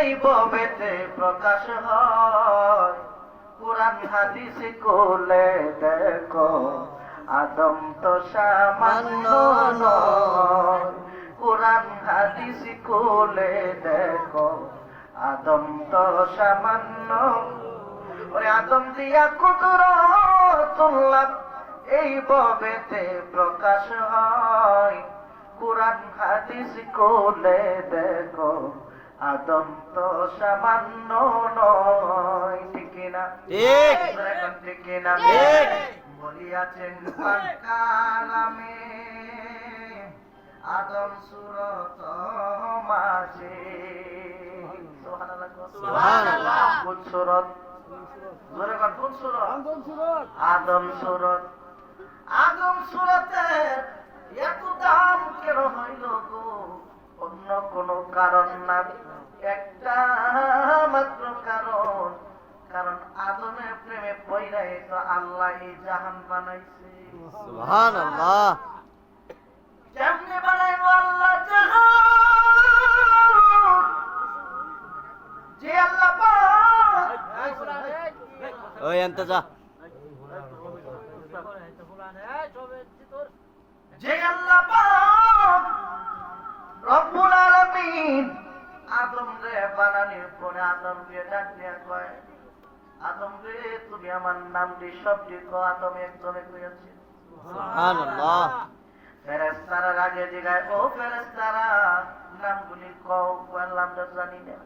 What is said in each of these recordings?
এই ভবেতে প্রকাশ হয়। কুরআন হাদিস কোলে দেখো আদম তো সামান্য নয়। কুরআন হাদিস কোলে দেখো আদম তো সামান্য। ওরে আদম দিয়া কুদরতুল্লাহ এই ভবেতে প্রকাশ হয়। কুরআন হাদিস কোলে দেখো আদম তো সামান্য নয়। ঠিক না? ঠিক না? বলিয়াছেন পাক কালামে আদম সূরত মাঝে। সুবহানাল্লাহ সুবহানাল্লাহ। কোন সূরত? জোরে বল, কোন সূরত? আদম সূরত। আদম সূরতের এত দাম কেন হইল গো? অন্য কোন কারণ না, একটা মাত্র কারণ। কারণ আদমের প্রেমে পইড়াই তো আল্লাহ এই জাহান বানাইছে। সুবহানাল্লাহ। কেমনে বানাইলো আল্লাহ জাহান? যে আল্লাহ পাক ওই আনতে যা। যে আল্লাহ পাক রব্বুল আলামিন আদম রে বানানোর পরে আদমকে ডাক দিয়া কয়, আদম রে তুমি আমার নামটি সবটি কো। আদম একজনে কইয়াছে সুবহানাল্লাহ। ফেরেশতারা আগে জিগায়, ও ফেরেশতারা নামগুলি কও। বললাম তো জানি না।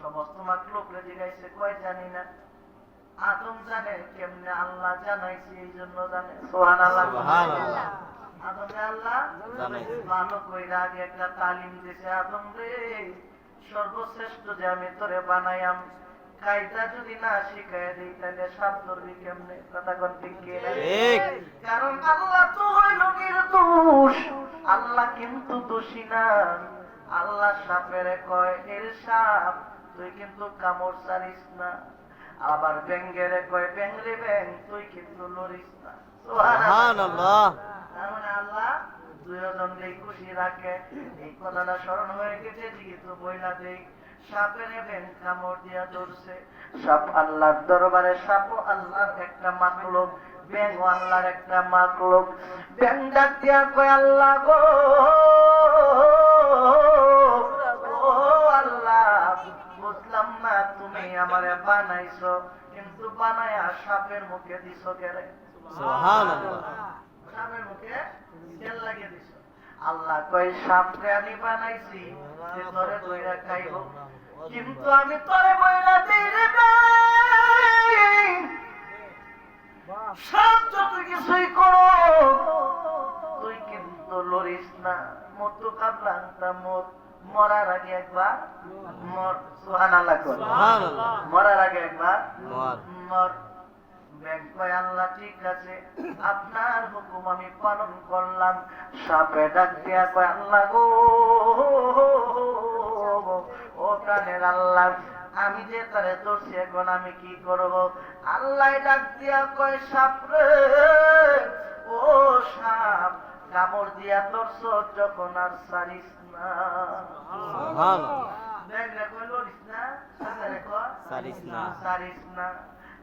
সমস্ত মাখলুকরে জিগাইছে, কয় জানি না। আদম জানে কেমনে? আল্লাহ জানাইছে, এই জন্য জানে। সুবহানাল্লাহ সুবহানাল্লাহ। আদমকে আল্লাহ জানাইছে। ভালো কইরা আগে একটা তালিম দিছে। আদম রে সর্বশ্রেষ্ঠ যে আমি তোরে বানাইয়াম, কায়দা যদি না শিখাই দিই তাহলে সাপ ধরবি কেমনে? কথা কোন ঠিক কি না? ঠিক। কারণ আল্লাহ তো হইল নির্দোষ, আল্লাহ কিন্তু দোষী না। আল্লাহ সাপের কয়, এর সাপ তুই কিন্তু কামড় ছাড়িস না। আবার ব্যাঙের কয়, ব্যাঙরে ব্যাঙ তুই কিন্তু লড়িস না। সুবহানাল্লাহ। তার মানে আল্লাহ দুজনকে খুশি রাখে। এই কথাটা স্মরণ হয়ে গেছে, যেহেতু বইলা দেই সাপের ব্যাঙ কামড় দিয়া ধরছে। সাপ আল্লাহর দরবারে, সাপও আল্লাহর একটা মাখলুক, ব্যাঙ আল্লাহর একটা মাখলুক। ব্যাঙ ডাক দিয়া কয়, আল্লাহ গো, ও আল্লাহ, বুঝলাম না তুমি আমারে বানাইছো, কিন্তু বানায়া সাপের মুখে দিছো কেরে? সুবহানাল্লাহ। সাপের মুখে তেল লাগিয়ে দিছো। আল্লাহ কয়, সাপকে আমি বানাইছি যে তোরে ধইরা খাইব, কিন্তু আমি তোরে বইলা দেই রে ভাই, সাপ যত কিছুই করো তুই কিন্তু লড়িস না। মতো কাবলান্তা মত, মরার আগে একবার মর। সুবহানাল্লাহ। সুবহানাল্লাহ। মরার আগে একবার মর। মর। ব্যাঙ কয়, আল্লাহ ঠিক আছে, আপনার হুকুম আমি পালন করলাম। সাপে ডাক দিয়া কয়, আল্লাহ গো, ও প্রাণের আল্লাহ, আমি যে তারে ধরছি এখন আমি কি করব? আল্লাহ ডাক দিয়া কয়, সাপ রে, ও সাপ, কামড় দিয়া ধরছ যখন আর ছাড়িস না। সুবহানাল্লাহ। ব্যাঙরে কয়, লড়িস না, সাপেরে কয়, ছাড়িস না। ছাড়িস না।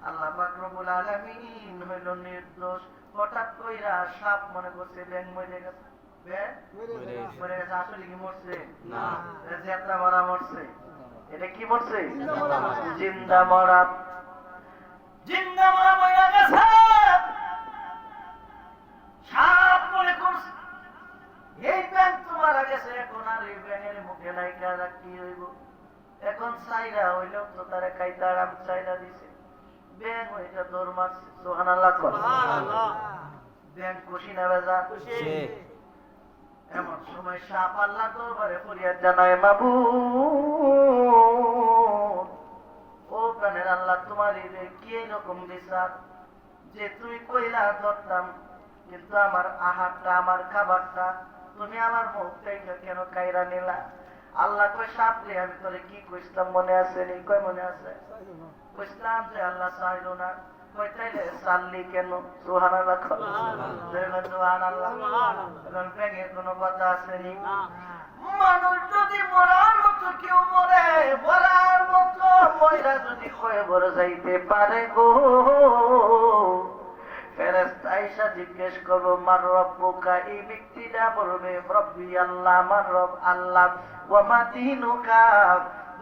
আল্লাহ পাক রব্বুল আলামিন হইল নির্দোষ। হঠাৎ কইরা সাপ মনে করছে ব্যাঙ মরে গেছে। ব্যাঙ মরে গেছে। আসলে কি মরছে? না। জেতা মরা মরছে। এটা কি মরছে? জিন্দা মরা। জিন্দা মরা মরে গেছে। সাপ মনে করছে এই ব্যাঙ তো মারা গেছে, এখন আর এই ব্যাঙের মুখে লাইকা কি হইব? এখন চাইরা হইলেও তো তারা খাইতে আরাম চাইরা দিছে। ব্যাঙ ওইটা দৌড় মারছে। সুবহানাল্লাহ। ব্যাঙ খুশি না বেজা? খুশি। এমন সময় সাপ আল্লাহ দরবারে ফরিয়াদ জানায়, মাবুদ, ও প্রাণের আল্লাহ, তোমার কি এরকম বিচার যে তুমি কইলা ধরতাম, কিন্তু আমার আহারটা, আমার খাবারটা তুমি আমার মুখ থেকে কেন কাইরা নিলা? আল্লাহ কয়, সাপ রে, আমি তোরে কি কইছিলাম মনে আছে নি? কয় মনে আছে। কইছিলাম যে আল্লাহ চাইল না। কয় তাইলে চাললি কেন? সুবহানাল্লাহ। সুবহানাল্লাহ। এখন ব্যাঙের কোনো কথা আছে নি? মানুষ যদি মরার মতো কেউ মরে, মরার মতো ময়রা যদি কয়বর যাইতে পারে গো, ফেরেশতা আয়েশা জিজ্ঞেস করবো মার রব্বুকা, এই ব্যক্তিটা বলবে রব্বি আল্লাহ, আমার রব আল্লাহ। ওয়া মা দীনুকা,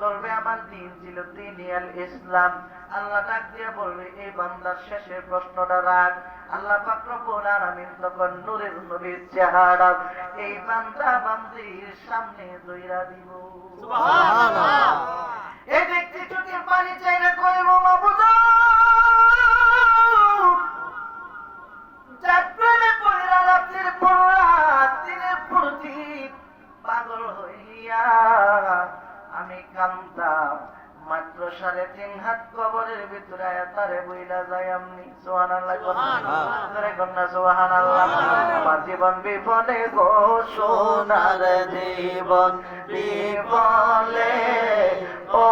বলবে আমার দিন ছিল দিনিয়াল ইসলাম। আল্লাহ ডাক দিয়ে বলবে এই বান্দার শেষের প্রশ্নটা রাখ। আল্লাহ পাক রব্বুল আলামিন তখন নূরের নবীর চেহারা এই বান্দা বান্দির সামনে ধইরা দিব। সুবহানাল্লাহ। এই ব্যক্তি চোখের পানি চাইলে কইব মাবুদ, চাঁদে পড়া রাতের পর রাত, দিনের পর দিন পাগল হইয়া আমি কান্দাম, মাত্র 3.5 হাত কবরের ভিতরে তারে বইলা যায় আমনি। সুবহানাল্লাহ, ধরে কন্যা সুবহানাল্লাহ। আমার জীবন বিফলে গো, সোনার জীবন বিফলে, ও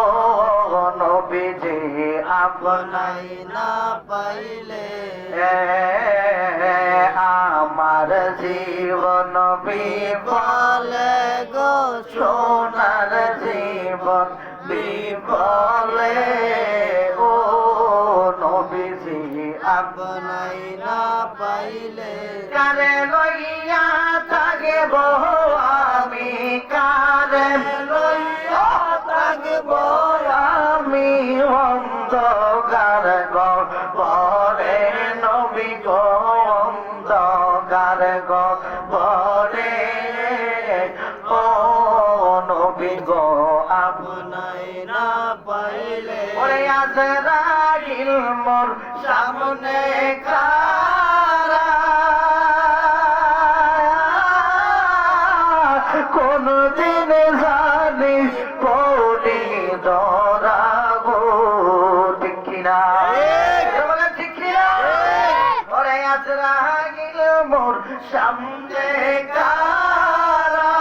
নবীজি আপনাই না পাইলে আমার জীবন বিফলে গো, সোনার জীবন বিফলে, ও নবীজি আপনাই না পাইলে কারে লইয়া থাকব আমি, কারে লইয়া থাকব আমি, অন্ধকার গহ্বরে নবী গো, অন্ধকার গহ্বরে, ও নবী গো আপনাই না পাইলে ওরে আজরাইল মোর সামনে খাড়া, কোনদিন জানি পড়ি ধরা গো, ঠিক কিনা? বলে ঠিক কিনা? ওরে আজরাইল মোর সামনে খাড়া,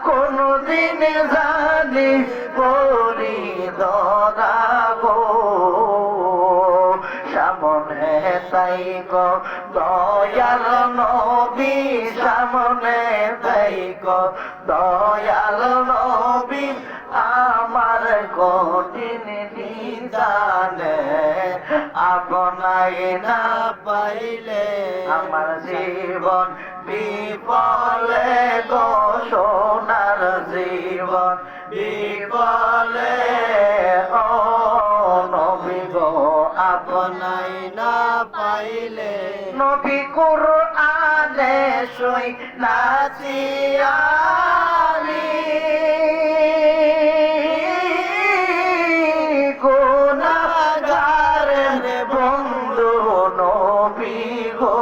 কোনদিন জানি পড়ি ধরা গো, সামনে তাই গো দয়াল নবী, সামনে তাই গো দয়াল নবী, আমার কঠিন নিদানে আপনাই না পাইলে আমার জীবন বিফলে গো, সোনার জীবন বিফলে, ও নবী গো আপনাই না পাইলে নবী কুরআনে সই নাচিয়ালি, গুনাহগারের বন্ধু নবী গো,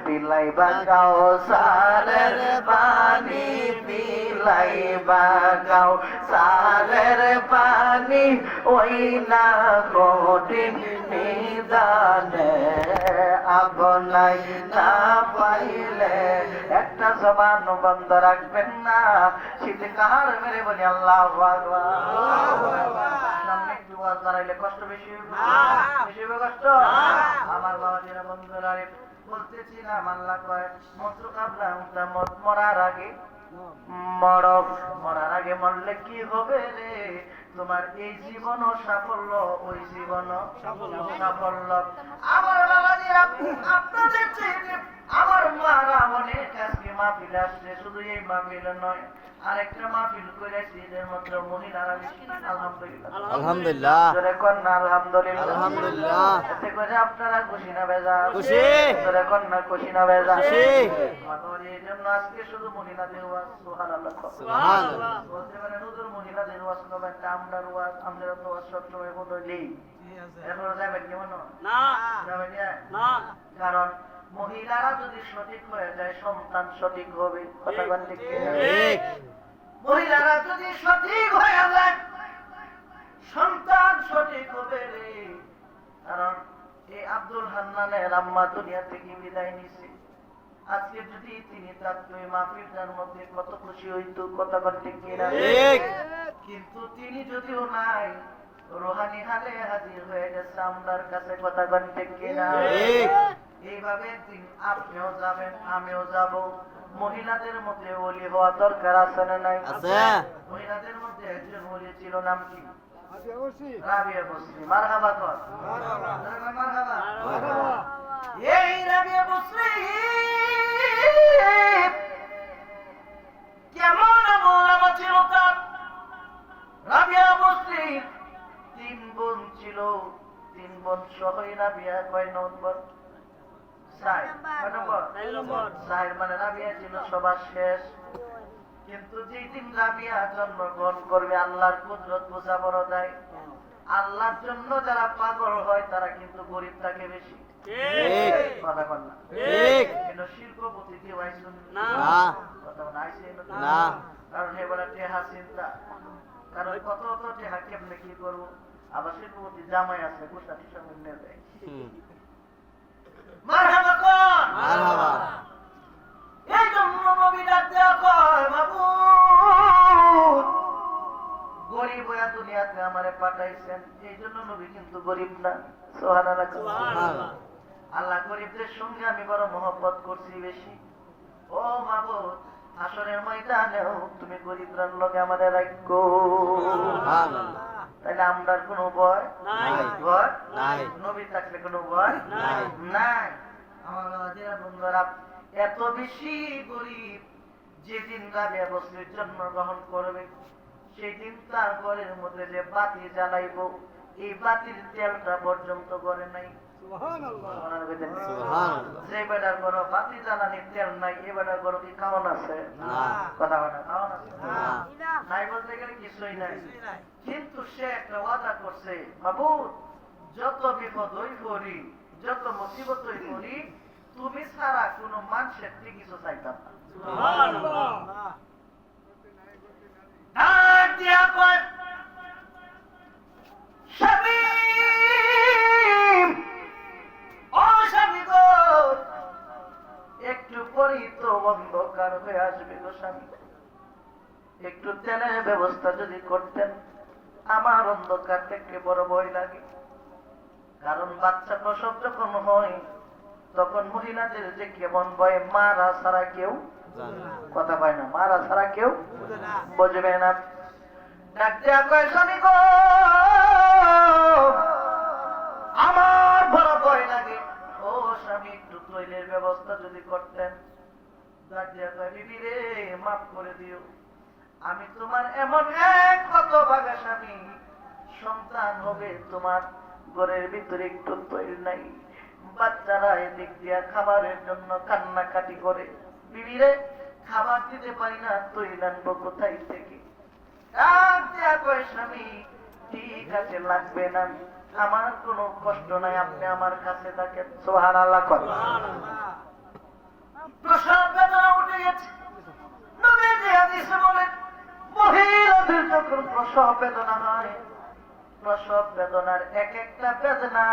পিলাইবা কাউসারের পানি, পিলাইবা কাউসারের পানি, ওই না কঠিন নিদানে আপনাই না পাইলে। একটা জবান বন্ধ রাখবেন না, শীতে কাহার মেরে বলি আল্লাহু আকবার। সামনে একটু ওয়াজ দাঁড়াইলে কষ্ট বেশি হবে? বেশি হবে কষ্ট? আমার বাবা যারা বন্ধুরা বলতেছিলাম, আল্লাহ কয় মন্ত্র কাবলা মরার আগে মরার আগে মরলে কি হবে রে, তোমার এই জীবন সাফল্য, ওই জীবন সাফল্য। আমার বাবাজিরা আপনাদের চেয়ে আমার মারা অনেক আজকে মাহফিল আসছে, শুধু এই মাহফিল নয়, আরেকটা মাহফিল করেছি এদের মধ্যে মহিলারা বেশি। আলহামদুলিল্লাহ, আলহামদুলিল্লাহ জোরে কন্যা আলহামদুলিল্লাহ। আলহামদুলিল্লাহ। এতে করে আপনারা খুশি না বেজা? খুশি। জোরে কন্যা খুশি না বেজা? খুশি। আমার এই জন্য আজকে শুধু মহিলাদের ওয়াজ, সুবহানাল্লাহ। সুবহানাল্লাহ। বলতে পারেন হুজুর মহিলাদের ওয়াজ করবেন, আমরা ওয়াজ, আমরা তো ওয়াজ সবসময় কোনো নেই, এখন যাবেন কেমন না যাবেন না কারণ মহিলারা যদি সঠিক হয়ে যায় সন্তান সঠিক হবে। কথা বলেন ঠিক কিনা? ঠিক মহিলারা যদি সঠিক হয়ে যায় সন্তান সঠিক হবে রে। কারণ এই আব্দুল হান্নানের আম্মা দুনিয়া থেকে বিদায় নিছে, আজকে যদি তিনি থাকতো এই মাহফিলটার মধ্যে কত খুশি হইতো। কথা বলেন ঠিক কিনা? ঠিক কিন্তু তিনি যদিও নাই, রোহানি হালে হাজির হয়ে গেছে আমরার কাছে। কথা বলেন ঠিক কিনা? ঠিক এইভাবে একদিন আপনিও যাবেন, আমিও যাব, মহিলাদের মধ্যে ওলি হওয়া দরকার আছে না নাই? আছে। মহিলাদের মধ্যে একজন ওলি ছিল, নাম কি? রাবিয়া বসরি। মারহাবা কর। মারহাবা। এই রাবিয়া বসরি কেমন আমল ছিল তার? রাবিয়া বসরি 3 বোন ছিল, 3 বোন সহই রাবিয়া কয় নম্বর? 4 নম্বর। 4 মানে রাবিয়া ছিল সবার শেষ। কিন্তু যেই দিন রাবিয়া জন্মগ্রহণ করবে, আল্লাহর কুদরত বোঝা বড় দেয়। আল্লাহর জন্য যারা পাগল হয় তারা কিন্তু গরিব থাকে বেশি। ঠিক। কথা বল না। ঠিক। কিন্তু শিল্পপতি কেউ আইসুন না। কথা বল আইসে না। কারণ এবারে টেহা চিন্তা, কারণ কত কত টেহা কেমনে কি করবো। আবার শিল্পপতি জামাই আছে, গোসা টিসা নিয়ে দেয়। মারহাবা কর। মারহাবা। এই জন্য নবী ডাক দেয়া কয়, মাবুদ গরিব হইয়া দুনিয়াতে আমারে পাঠাইছেন, এই জন্য নবী কিন্তু গরিব না। সুবহানাল্লাহ। সুবহানাল্লাহ। আল্লাহ গরিবদের সঙ্গে আমি বড় মহব্বত করছি বেশি। ও মাবুদ হাসরের ময়দানেও তুমি গরিবরার লগে আমারে রাখো। সুবহানাল্লাহ। তাইলে আমরার কোনো ভয় নাই। ভয় নাই। নবী থাকলে কোনো ভয় নাই। নাই। আমার বাবাজিরা বন্ধুরা, এত বেশি গরিব, যেদিন রাবিয়া বসরির জন্মগ্রহণ করবে সেই দিন তার ঘরের মধ্যে যে বাতি জ্বালাইবো, এই বাতির তেলটা পর্যন্ত করে নাই। সুবহানাল্লাহ। যে বেটার ঘর বাতি জ্বালানির তেল নাই, এ বেটার ঘর কি খাওয়ান আছে? না। কথা বলে খাওয়ান আছে? না। নাই বলতে গেলে কিছুই নাই। কিন্তু সে একটা ওয়াদা করছে, মাবুদ যত বিপদ হই করি, যত মুসিবত হই করি, তুমি ছাড়া কোনো মানুষের থেকে কিছু চাইতাম না। ডাক দিয়া কয়, স্বামী ও স্বামী গো, একটু পরেই তো অন্ধকার হয়ে আসবে গো স্বামী, একটু তেলের ব্যবস্থা যদি করতেন। আমার অন্ধকার দেখলে বড় ভয় লাগে, কারণ বাচ্চা প্রসব যখন হয় তখন মহিলাদের যে কেমন ভয়, মারা ছাড়া কেউ কথা পায় না, মারা ছাড়া কেউ বুঝবে না। ডাক দেয়া কয়, স্বামী গো আমার বড় ভয় লাগে, ও স্বামী একটু তৈলের ব্যবস্থা যদি করতেন। ডাক দেয়া কয়, বিবি রে মাফ করে দিও, আমি তোমার এমন এক কত ভাগা স্বামী, সন্তান হবে তোমার ঘরের ভিতরে একটু তৈল নাই, বাচ্চারা এদিক দিয়া খাবারের জন্য কান্নাকাটি করে, বিবি রে খাবার দিতে পারি না, তৈল আনবো কোথায় থেকে? ডাক দেয়া কয়, স্বামী ঠিক আছে লাগবে না, আমার কোনো কষ্ট নাই, আপনি আমার কাছে থাকেন। সুবহানাল্লাহ। প্রসব বেদনা উঠে গেছে। নবীজি হাদিসে বলেন, মহিলাদের যখন প্রসব বেদনা হয়, প্রসব বেদনার এক একটা বেদনা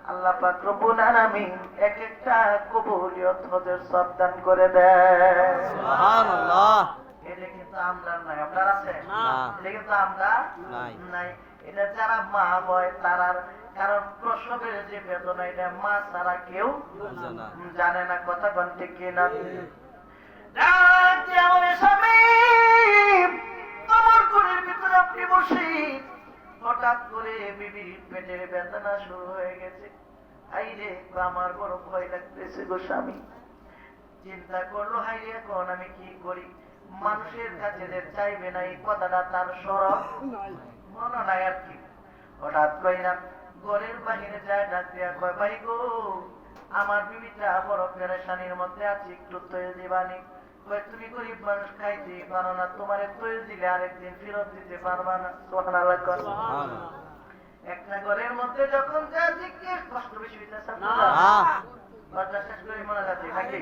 আল্লাহ পাক রব্বুল আলামিন এক একটা কবুলিয়ত হজের সব দান করে দেয়। সুবহানাল্লাহ। এটা কিন্তু আমরা নাই, আপনার আছে? না। এটা কিন্তু আমরা নাই। নাই। এটা যারা মা হয় তারার, কারণ প্রসবের যে বেদনা এটা মা ছাড়া কেউ বুঝে না। জানে না। কথা কোন ঠিক কিনা? ডাক দিয়া বলে, স্বামী তোমার ঘরের ভিতরে আপনি বসে, হঠাৎ করে বিবির পেটের বেদনা শুরু হয়ে গেছে। আইরে আমার বড় ভয় লাগতেছে গো স্বামী। চিন্তা করলো, হাইরে এখন আমি কি করি? মানুষের কাছে যে চাইবে না এই কথাটা তার সরব মনে নাই আর কি। হঠাৎ কইরা ঘরের বাহিরে যায়, ডাক দিয়া কয়, ভাই গো আমার বিবিটা বড় পেরেশানির মধ্যে আছে, একটু তৈরি দিবানি? কয়, তুমি গরিব মানুষ খাইতে পারো না, তোমার তৈরি দিলে আরেকদিন ফেরত দিতে পারবা না। সুবহানাল্লাহ। সুবহানাল্লাহ। একটা ঘরের মধ্যে যখন যা জিজ্ঞেস, কষ্ট বেশি হইতেছে না। কথা শেষ করে মনে যাচ্ছে নাকি?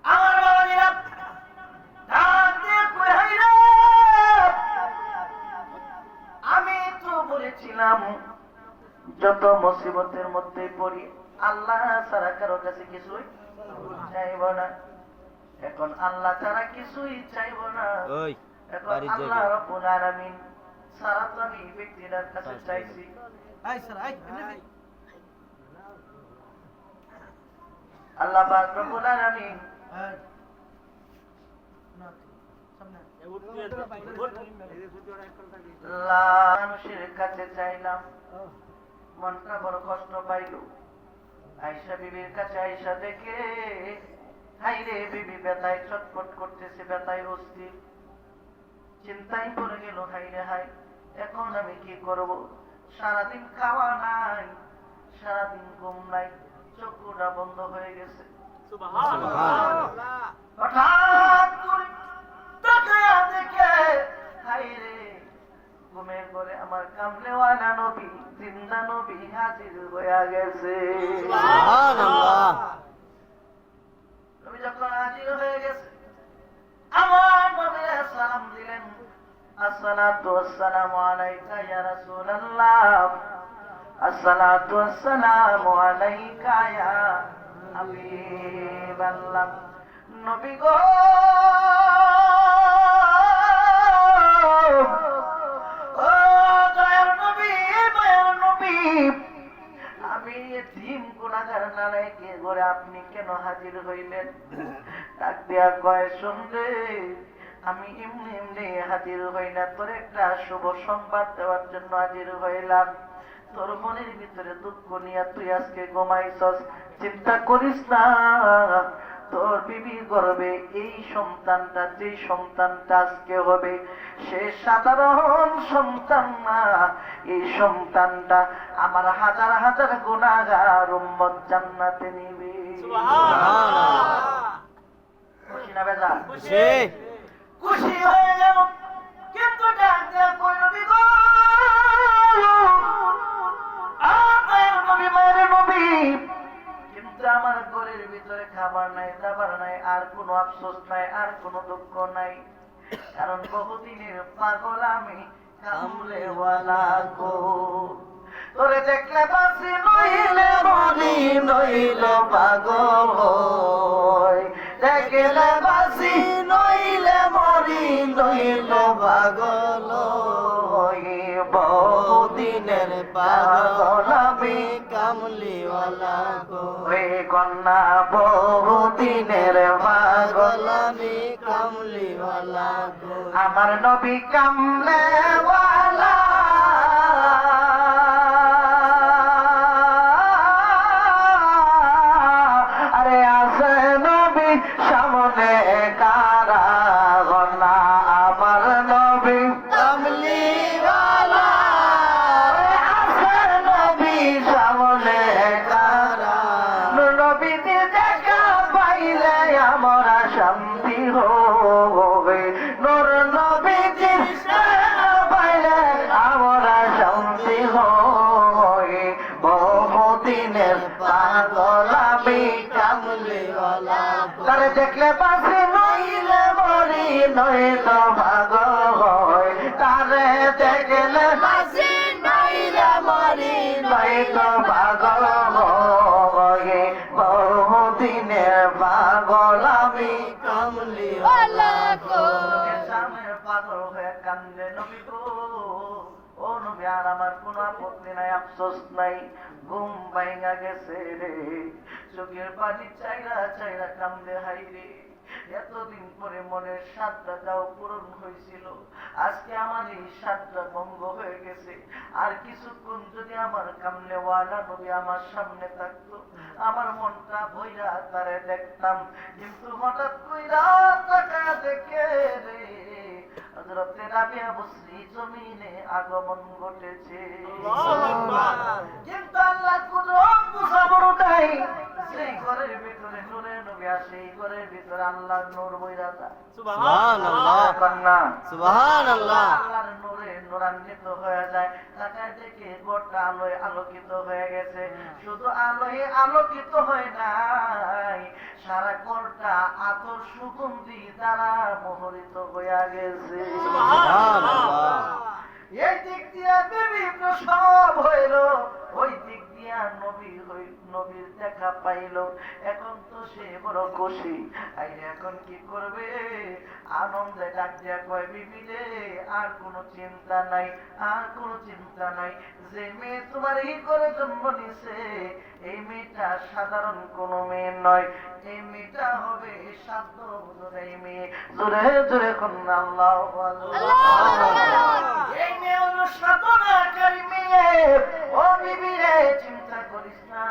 আমার বাবাজিরা ডাক দিয়ে কয়, হায়রে আমি তো বলেছিলাম যত মুসিবতের মধ্যে পড়ি আল্লাহ ছাড়া কারো কাছে কিছুই চাইব না। এখন আল্লাহ ছাড়া কিছুই চাইব না, ওই এখন বাড়ির আল্লাহ জায়গা। রাব্বুল আলামিন ছাড়া তো আমি ব্যক্তিটার কাছে চাইছি। আল্লাহ পাক রব্বুল আলামিন মানুষের কাছে চাইলাম, মনটা বড় কষ্ট পাইল। আয়েশা বিবির কাছে আয়েশা দেখে হাইরে বিবি ব্যথায় ছটফট করতেছে, ব্যথায় অস্থির। চিন্তায় পড়ে গেল, হাইরে হাই, এখন আমি কি করব? সারাদিন খাওয়া নাই, সারাদিন ঘুম নাই, চক্ষুটা বন্ধ হয়ে গেছে। হঠাৎ করে তাকায়া দেখে হাইরে ঘুমের ঘরে আমার কামলেওয়ালা নবী, জিন্দা নবী হাজির হয়ে গেছে। সুবহানাল্লাহ। নবী যখন হাজির হয়ে গেছে, আমার নবী সালাম দিলেন, আসসালাতু ওয়াসসালামু আলাইকা ইয়া রাসূলুল্লাহ, আসসালাতু ওয়াসসালামু আলাইকা ইয়া হাবিবাল্লাহ। নবী গো, ও দয়ার নবী, দয়ার নবী, আমি এতিম গুনাহগার নালায়েকের ঘরে আপনি কেন হাজির হইলেন? ডাক দিয়া কয়, শুনরে, আমি এমনি এমনি হাজির হই না, তোর একটা শুভ সংবাদ দেওয়ার জন্য হাজির হইলাম। তোর মনের ভিতরে দুঃখ নিয়ে তুই আজকে ঘুমাইছস, চিন্তা করিস না। তোর বিবির গর্ভে এই সন্তানটা, যে সন্তানটা আজকে হবে, সে সাধারণ সন্তান না। এই সন্তানটা আমার হাজার হাজার গুনাহগার উম্মত জান্নাতে নিবে। খুশি না বেজার? খুশি। খুশি হয়ে গেল, কিন্তু ডাক দেয়া কই, নবী গো, আমার নবী, মায়ের নবী, কিন্তু আমার ঘরের ভিতরে খাবার নাই, দাবার নাই, আর কোনো আফসোস নাই, আর কোনো দুঃখ নাই, কারণ বহুদিনের পাগল আমি, কামলেওয়ালা গো। তোরে দেখলে বাসি, নইলে মরি, নইলে পাগল হই। দেখলে বাসি, নইলে মরি, নইলে পাগল হই। বহুদিনের পাগল আমি, কামলিওয়ালা গো। ওই কন্যা, বহুদিনের পাগল আমি কামলিওয়ালা গো। আমার নবী কামলেওয়ালা। আরে আছে নবী সামনে কারা গন্না, আমার নবী কামলিওয়ালা। আরে আছে নবী সামনে কারা। নবীদের দেখা পাইলে আমরা শান্তি হবে, নূর নবীদের দেখা পাইলে আমরা শান্তি হবে। বহুদিনের পাগল আমি, কামলিওয়ালা গো। তারে দেখলে বাসি, নইলে মরি, নইলে পাগল হয়। তারে দেখলে বাসি, নইলে মরি, নইলে পাগল হয়। বহুদিনের পাগল আমি, কামলিওয়ালা গো। সামনে পাগল হয়ে কান্দে নবী গো। ও নবী, আর আমার কোনো আপত্তি নাই, আফসোস নাই, ঘুম ভাঙা গেছে রে। চোখের পানি চাইরা চাইরা কান্দে, হাই রে, এতদিন পরে মনের সাতটা যাও পূরণ হয়েছিল, আজকে আমার এই সাতটা ভঙ্গ হয়ে গেছে। আর কিছুক্ষণ যদি আমার কামলেওয়ালা নবী আমার সামনে থাকতো, আমার মনটা ভইরা তারে দেখতাম। কিন্তু হঠাৎ কইরা তাকায়া দেখে রে, হযরতে রাবিয়া বসরি জমিনে আগমন ঘটেছে। কিন্তু আল্লাহ কোনো বুঝাবো নাই, সেই ঘরের ভিতরে নূরের নবী, আর সেই ঘরের ভিতরে আল্লাহর নূর বইরা যায়। সুবহানাল্লাহ। কন্যা, সুবহানাল্লাহ। আল্লাহর নূরে নূরান্বিত হয়ে যায়। তাকায় দেখে গোটা আলোয় আলোকিত হয়ে গেছে। শুধু আলোয় আলোকিত হয় নাই, সারা ঘরটা আতর সুগন্ধি দ্বারা মোহরিত হয়ে গেছে। সুবহানাল্লাহ। এই দিক দিয়া বিবি প্রসব হইল, ওই দিক দিয়া নবীর দেখা পাইল। এখন তো সে বড় খুশি। আইরে এখন কি করবে? আনন্দে ডাক দিয়া কয়, বিবি রে, আর কোনো চিন্তা নাই, আর কোনো চিন্তা নাই। যে মেয়ে তোমার এই করে জন্ম নিছে, এই মেয়েটা সাধারণ কোনো মেয়ে নয়, এই মেয়েটা হবে সাধ্য অনুযায়ী মেয়ে। জোরে জোরে কন্যা আল্লাহু আকবার। এই মেয়ে হলো সাধনাকারী মেয়ে। ও বিবি রে, চিন্তা করিস না,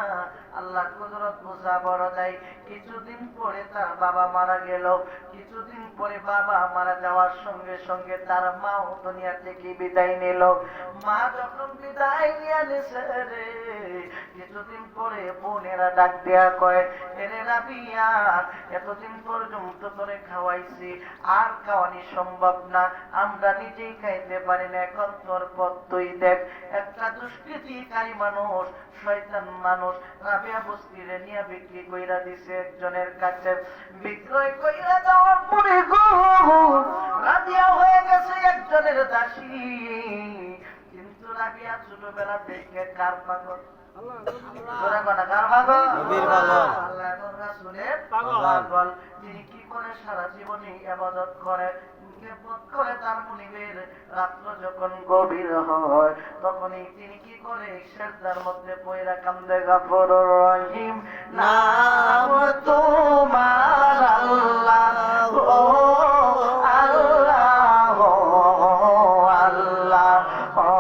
আল্লাহ কুদরত বোঝা বড় যায়। কিছুদিন পরে তার বাবা মারা গেল। কিছুদিন পরে বাবা মারা যাওয়ার সঙ্গে সঙ্গে তার মাও দুনিয়া থেকে বিদায় নিল। মা যখন বিদায় নিয়ে নিছে রে, কিছুদিন পরে বোনেরা ডাক দেয়া কয়, এরে রাবিয়া, এতদিন পর্যন্ত তোরে খাওয়াইছি, আর খাওয়ানি সম্ভব না, আমরা নিজেই খাইতে পারি না, এখন তোর পথ তুই দেখ। একটা দুষ্কৃতিকারী মানুষ, শয়তান মানুষ রাবিয়া বস্তিরে নিয়ে বিক্রি কইরা দিছে একজনের কাছে। বিক্রয় কইরা দেওয়ার পরে গো রাবিয়া হয়ে গেছে একজনের দাসী। কিন্তু রাবিয়া ছোটবেলা থেকে কার পাগল? তিনি কি করে সারা জীবনে ইবাদত করে, তার মুনিবের রাত্র যখন গভীর হয় তখনই তিনি কি করে সেজদার মধ্যে পয়রা কান্দে, গফুরুর রহিম নাম তোমার আল্লাহ, ও আল্লাহ, আল্লাহ, ও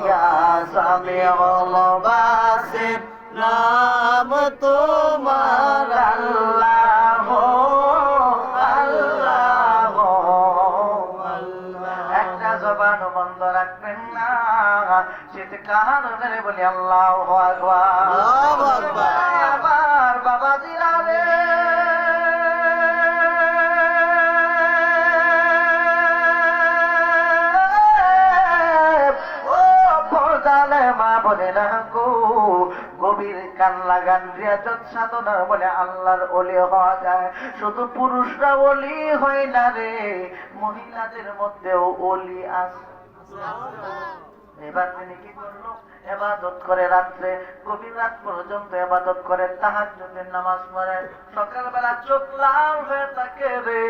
ইয়া সামিউল বাসির, নাম তোমার আল্লাহ, আল্লাহ, একটা জবান বন্ধ রাখবেন না, চিৎকার করে বলি আল্লাহু আকবার। আল্লাহু আকবার। আমার বাবাজিরা রে, ও পর্দালে মা বলে না গো, গভীর কান লাগান, রিয়াজত সাধনা বলে আল্লাহর ওলি হওয়া যায়। শুধু পুরুষরা ওলি হয় না রে, মহিলাদের মধ্যেও ওলি আছে। এবার তিনি কি করলো? ইবাদত করে রাত্রে, গভীর রাত পর্যন্ত ইবাদত করে, তাহাজ্জুদের নামাজ পড়ে। সকালবেলা চোখ লাল হয়ে থাকে রে,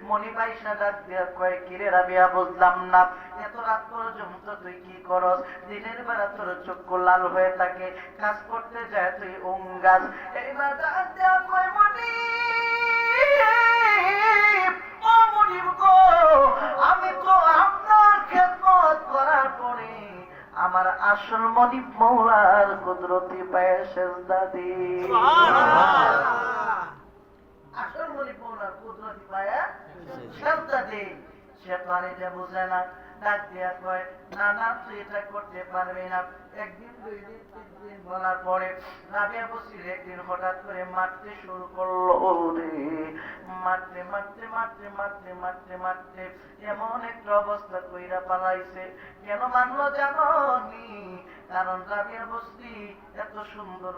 মনি বাইশা ডাক দিয়া কয়, কিরে রাবিয়া, বুঝলাম না এত রাত পর্যন্ত তুই কি করস? দিনের বেলা তোর চোখ লাল হয়ে থাকে, কাজ করতে যায় তুই অঙ্গাস। এইবার ডাক দিয়া কয়, মনি, ও মনিব গো, আমি তো আপনার খেদমত করার পরে আমার আসল মনিব মৌলার কুদরতি পায়ে সেজদা দিই। আসল মনিব মৌলার কুদরতি পায়ে সেজদা দিই। সে পানিতে বুঝে না, ডাক দিয়া কয়, না না, তুই এটা করতে পারবি না। একদিন, দুই দিন, তিন দিন বলার পরে রাবিয়া বসির একদিন হঠাৎ করে মারতে শুরু করলো রে। মারতে মারতে মারতে মারতে মারতে মারতে এমন একটা অবস্থা কইরা পালাইছে। কেন মানলো জানো নি? কারণ রাবিয়া বস্তি এত সুন্দর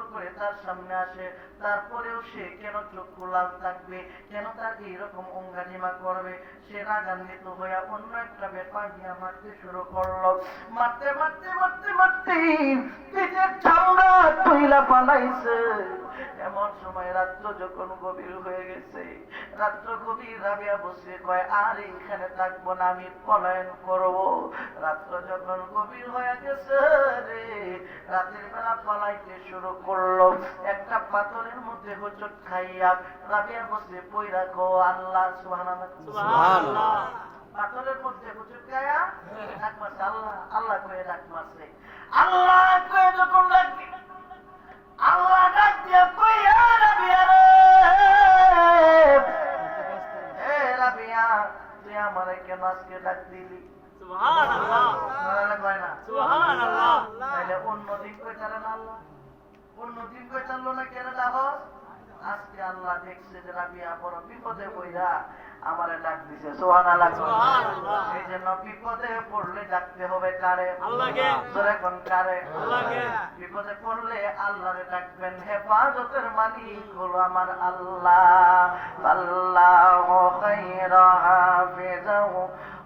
করে তার সামনে আসে, তারপরেও সে কেন চক্ষু লাল থাকবে, কেন তার এইরকম অঙ্গানিমা করবে? সে রাগান্বিত হইয়া অন্য একটা ব্যাপার নিয়ে মারতে শুরু করলো। মারতে মারতে মারতে মারতে পিঠের চামড়া তুইলা পালাইছে। এমন সময় রাত্র যখন গভীর হয়ে গেছে, রাত্র গভীর, রাবিয়া বসে কয়, আর এখানে থাকবো না, আমি পলায়ন করব। রাত্র যখন গভীর হয়ে গেছে রে, রাতের বেলা পালাইতে শুরু করলো। একটা পাথরের মধ্যে হোঁচট খাইয়া রাবিয়া বসে পইরা গো আল্লাহ সুবহানাল্লাহ, সুবহানাল্লাহ। পাথরের মধ্যে হোঁচট খাইয়া ডাক মারছে, আল্লাহ আল্লাহ কয়ে ডাক মারছে। আল্লাহ কয়ে যখন ডাকবে, আল্লাহ ডাক দিয়া কইয়া, রাবিয়া রে, এ রাবিয়া, তুই আমারে কেন আজকে ডাক দিলি? সুবহানাল্লাহ, কয় না সুবহানাল্লাহ। তাহলে অন্যদিন কইতারেন আল্লাহ, অন্যদিন কইতারলো না কেন ডাকস? আজকে আল্লাহ দেখছে যে রাবিয়া বড় বিপদে পড়া আমারে ডাক দিছে। সুবহানাল্লাহ, সুবহানাল্লাহ। এই জন্য বিপদে পড়লে ডাকতে হবে কারে? আল্লাহকে। জোরে কোন কারে? আল্লাহকে। বিপদে পড়লে আল্লাহরে ডাকবেন। হেফাজতের মালিক হলো আমার আল্লাহ। আল্লাহু খায়রা হাফিজাহু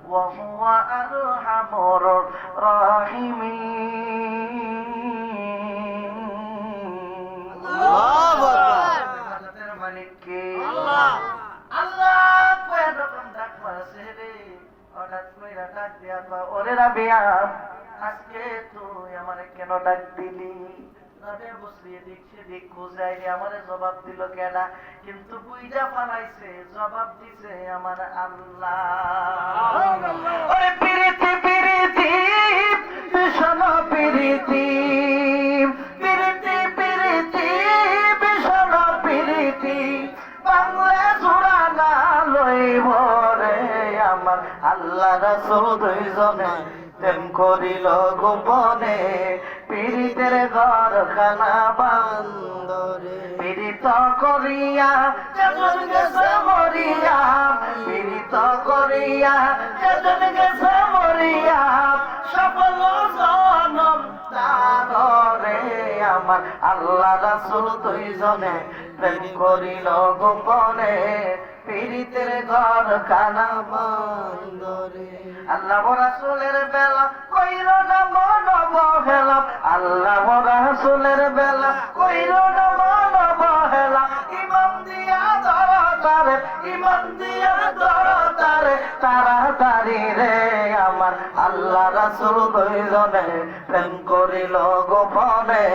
ওয়া হুয়া আরহামুর রাহিমিন। আল্লাহু আকবার। হেফাজতের মালিক কে? আল্লাহ। আল্লাহ কয়ে যখন ডাক মারছে রে, হঠাৎ কইরা ডাক দিয়া কয়, ওরে রাবিয়া, আজকে তুই আমারে কেন ডাক দিলি? রাবে বসে এদিক সেদিক খুঁজাইলে আমারে জবাব দিল কেডা, কিন্তু বুইজা ফালাইছে জবাব দিছে আমার আল্লাহ। ওরে পিরিতি পিরিতি ভীষণ পিরিতি, পিরিতি পিরিতি ভীষণ পিরিতি, বাংলা জোড়া না লইব রে আমার আল্লাহ রাসূল দুইজনে প্রেম করিল গোপনে, পীড়িতের ঘর খানা বান্দরে, পীড়িত করিয়া যেজন গেছে মরিয়া, পীড়িত করিয়া যেজন গেছে মরিয়া, সফল জনম তারে আমার আল্লাহ রাসূল দুইজনে প্রেম করিল গোপনে, পীড়িতের ঘর খানা বান্দরে। আল্লাহ রাসূলের বেলা কইল না মন বহেলা, আল্লাহ রাসূলের বেলা কইল না মন বহেলা, ইমাম দিয়া ধর তারে, ইমাম দিয়া ধর তারে, তাড়াতাড়ি রে আমার আল্লাহ রাসূল দুইজনে প্রেম করিল গোপনে,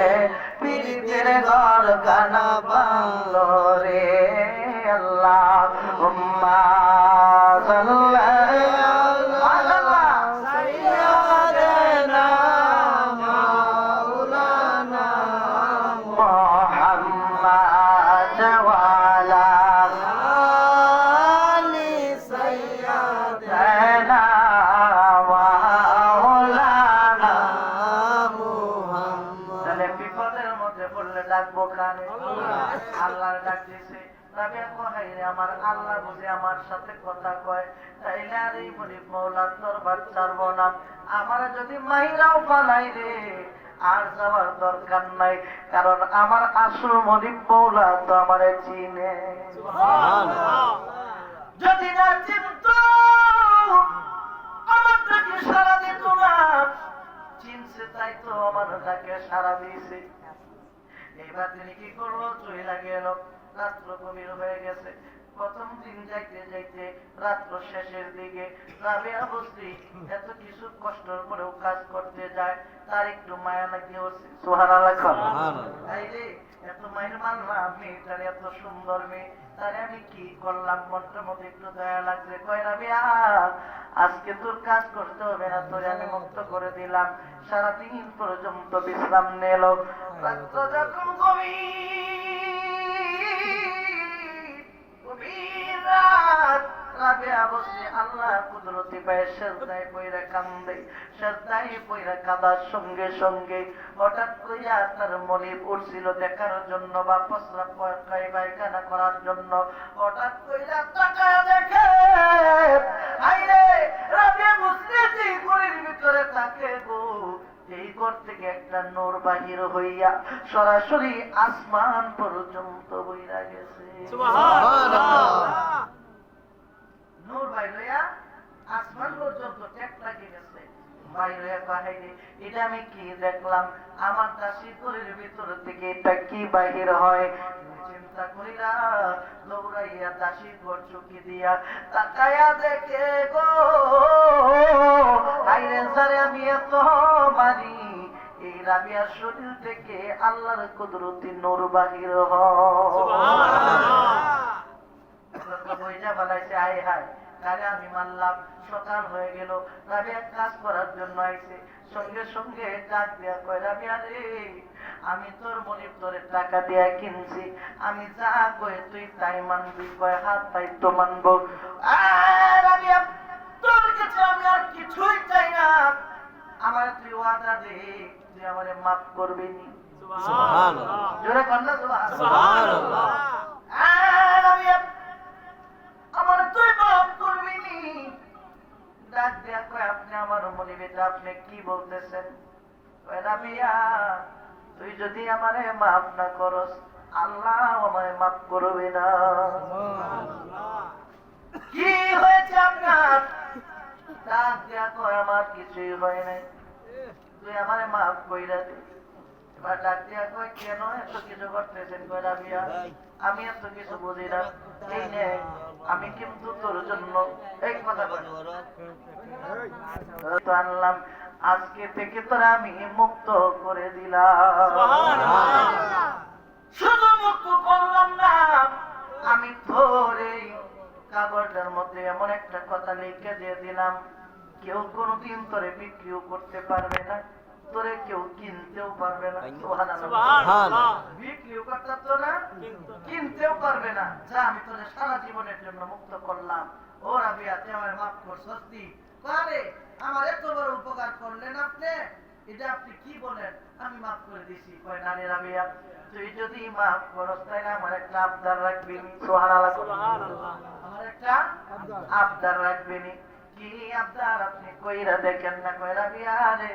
পীড়িতের ঘর খানা বান্দরে। আল্লাহুম্মা সাল্লি আলা সাইয়্যিদিনা মাওলানা মুহাম্মাদ ওয়া আলা আলি সাইয়্যিদিনা মাওলানা মুহাম্মদ। তাহলে বিপদের মধ্যে পড়লে ডাকবো কানে, আল্লাহর ডাক দিছে। আমার আল্লাহ বুঝে আমার সাথে কথা কয়, তাইলে আর এই মনিব মৌলার দরবার ছাড়বো না। আমার যদি মাইরাও পালাই রে আর যাওয়ার দরকার নাই, কারণ আমার আসল মনিব মৌলা তো আমার চিনে। যদি না চিনত আমার ডাকে সারা দিত না, চিনছে তাই তো আমার ডাকে সারা দিয়েছে। এবার তিনি কি করলো, চলে গেল। রাত্র গভীর হয়ে গেছে। প্রথম দিন যাইতে যাইতে রাত্র শেষের দিকে রাবেয়া বস্তি এত কিছু কষ্টের পরেও কাজ করতে যায়, তার একটু মায়া লাগিয়ে উঠছে। সুবহানাল্লাহ। তাইলে এত মায়ের মানলাম, মেয়েটার এত সুন্দর মেয়ে, তারে আমি কি করলাম, মনটার মধ্যে একটু দয়া লাগছে। কয় রাবেয়া, আজকে তোর কাজ করতে হবে না, তোরে আমি মুক্ত করে দিলাম। সারাদিন পর্যন্ত বিশ্রাম নিল। রাত্র যখন গভীর রাত, রাবেয়া বসে আল্লাহ কুদরতি পায়ে সেজদায় পইরা কান্দে। সেজদায় পইরা কাঁদার সঙ্গে সঙ্গে হঠাৎ কইরা তার মনিব উঠছিল দেখার জন্য বা প্রস্রাব পায়খানা করার জন্য। হঠাৎ কইরা তাকায় দেখে, আইরে রাবেয়া বুঝতেছি ঘরের ভিতরে থাকে গো, এই ঘর থেকে একটা নূর বাহির হইয়া সরাসরি আসমান পর্যন্ত বইরা গেছে। নূর বাইর হইয়া আসমান পর্যন্ত টেক লাগিয়ে গেছে। বাইর হইয়া কাহিনী, এটা আমি কি দেখলাম, আমার দাসী ঘরের ভিতর থেকে এটা কি বাহির হয়। চিন্তা করিলা দৌড়াইয়া দাসী ঘর চুকি দিয়া তাকায়া দেখে গো, আইরে সারে আমি এত মারি, এই রাবিয়ার শরীর থেকে আল্লাহর কুদরতি নূর বাহির হয়। আয় হায়, তারে আমি মানলাম। সকাল হয়ে গেল, রাবিয়া কাজ করার জন্য আইছে। সঙ্গে সঙ্গে ডাক দিয়া কয়, রাবিয়া রে, আমি তোর মনিব তোরে টাকা দিয়া কিনছি, আমি যা কয়ে তুই তাই মানবি। কয় হাত তাই তো মানবো। রাবিয়া, তোর কাছে আমি আর কিছুই চাই না, আমার তুই ওয়াদা দে, তুই আমারে মাফ করবি নি। জোরে কন্যা সুবহানাল্লাহ। রাবিয়া, আমার তুই মাফ করবি নি। ডাক দিয়া কয়, আপনি আমার মনিবেটা আপনি কি বলতেছেন? কয় রাবিয়া, তুই যদি আমারে মাফ না করস, আল্লাহ আমারে মাফ করবে না। কি হয়েছে আপনার? ডাক দিয়া কয়, আমার কিছুই হয় নাই, তুই আমারে মাফ কইরা দে। এবার ডাক দিয়া কয়, কেন এত কিছু করতেছেন? কয় রাবিয়া, আমি এত কিছু বুঝি না, এই নে আমি কিন্তু তোর জন্য এই কথা আনলাম, আজকে থেকে তোরা আমি মুক্ত করে দিলাম। দিলাম, কেউ কোনোদিন তোরে বিক্রিও করতে পারবে না, তোরে কেউ কিনতেও পারবে না। সুবহানাল্লাহ। সুবহানাল্লাহ। বিক্রিও করতে তো না, কিনতেও পারবে না। যা, আমি তোরে সারা জীবনের জন্য মুক্ত করলাম। ও রাবিয়া, তুই আমার মাফ কর। সত্যি আরে আমার এত বড় উপকার করলেন আপনি, এটা আপনি কি বলেন? আমি মাফ করে দিছি। কয় না রে রাবিয়া, তুই যদি মাফ করস তাহলে আমার একটা আবদার রাখবি। সুবহানাল্লাহ। সুবহানাল্লাহ। আমার একটা আবদার রাখবেনি। কি আবদার? আপনি কইরা দেখেন না। কয় রাবিয়া রে,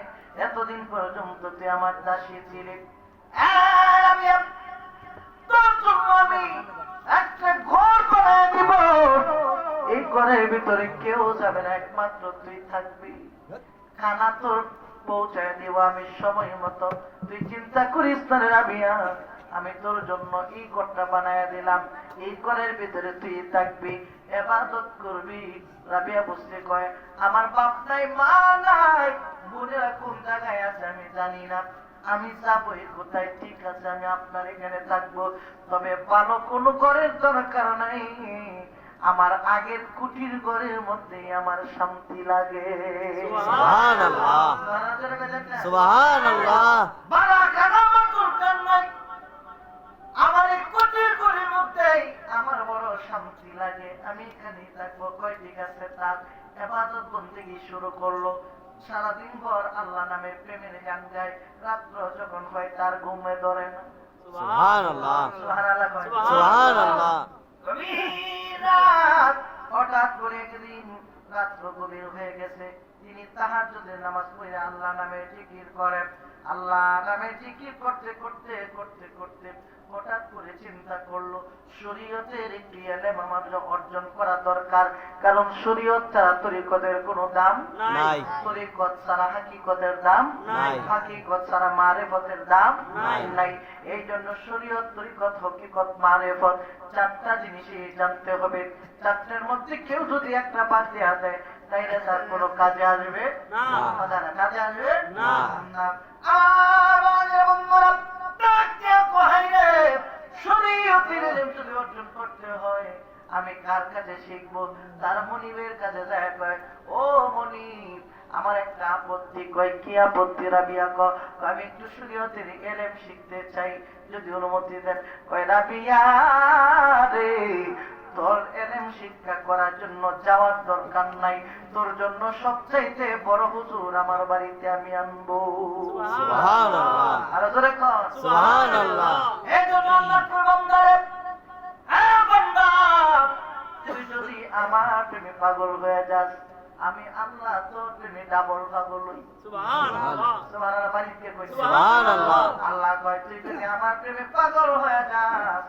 এতদিন পর্যন্ত তুই আমার দাসী ছিলি, রাবিয়া তোর জন্য আমি একটা ঘর বানায় দিব। এই ঘরের ভিতরে কেউ যাবে না, একমাত্র তুই থাকবি। খানা তোর পৌঁছায় দিব আমি সময় মতো। তুই চিন্তা করিস না রে রাবিয়া, আমি তোর জন্য এই ঘরটা বানায় দিলাম। এই ঘরের ভিতরে তুই থাকবি, ইবাদত করবি। রাবিয়া বুঝতে কয়, আমার বাপ নাই, মা নাই, বোনেরা কোন জায়গায় আছে আমি জানি না, আমি যাবই কোথায়? ঠিক আছে, আমি আপনার এখানে থাকবো, তবে ভালো কোনো ঘরের দরকার নাই। আমার আগের কুটির ঘরের মধ্যে আমার শান্তি লাগে। সুবহানাল্লাহ। সুবহানাল্লাহ। বারাখানা আমার দরকার নাই, আমার এই কুটির ঘরের মধ্যেই আমার বড় শান্তি লাগে, আমি এখানেই থাকবো। কয় ঠিক আছে, তার ইবাদত বন্দেগী শুরু করলো। সারাদিন ভর আল্লাহ নামের প্রেমের গান গায়। রাত্র যখন হয় তার ঘুমে ধরে না। সুবহানাল্লাহ। সুবহানাল্লাহ কয়। সুবহানাল্লাহ। গভীর রাত, হঠাৎ করে একদিন রাত্র গভীর হয়ে গেছে, তিনি তাহাজ্জুদের নামাজ পড়ে আল্লাহ নামে জিকির করেন। আল্লাহ নামে জিকির করতে করতে করতে করতে হঠাৎ করে চিন্তা করলো, শরীয়তের একটি ইলম আমার অর্জন করা দরকার, কারণ শরীয়ত ছাড়া তরিকতের কোনো দাম নাই। তরিকত ছাড়া হাকিকতের দাম নাই। হাকিকত ছাড়া মারেফতের দাম নাই। নাই। এই জন্য শরীয়ত, তরিকত, হকিকত, মারেফত চারটা জিনিসই জানতে হবে। চারটার মধ্যে কেউ যদি একটা বাদ দেওয়া যায় তাইলে তার কোনো কাজে আসবে না। কাজে আসবে না। না। আমার বন্ধুরা, ডাক দিয়া কয় রে, শরীয়তের ইলম যদি অর্জন করতে হয় আমি কার কাছে শিখবো? তার মনিবের কাছে যায়। কয়, ও মনিব, আমার একটা আপত্তি। কয়, কি আপত্তি রাবিয়া? আমি একটু শরীয়তের ইলম শিখতে চাই, যদি অনুমতি দেন। কয়, রাবিয়া রে, তোর ইলম শিক্ষা করার জন্য যাওয়ার দরকার নাই, তোর জন্য সবচাইতে বড় হুজুর আমার বাড়িতে আমি আনবো। সুবহানাল্লাহ। আরো জোরে কর। সুবহানাল্লাহ। এই জন্য আল্লাহ বান্দারে, হ্যাঁ বান্দা, তুই যদি আমার প্রেমে পাগল হয়ে যাস, আমি আল্লাহ তোর প্রেমে ডাবল পাগল হই। সুবহানাল্লাহ। সুবহানাল্লাহ। বাড়িতে কই সুবহানাল্লাহ। আল্লাহ কয়, তুই যদি আমার প্রেমে পাগল হয়ে যাস,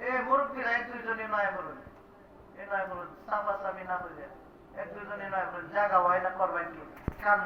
এই মুরব্বীরা এক দুইজনে নয় বলুন, এ নয় বলুন, সাফা সাফি না হয়ে যায়, এক দুইজনে নয় বলুন, জায়গা হয় না করবেন কি? কান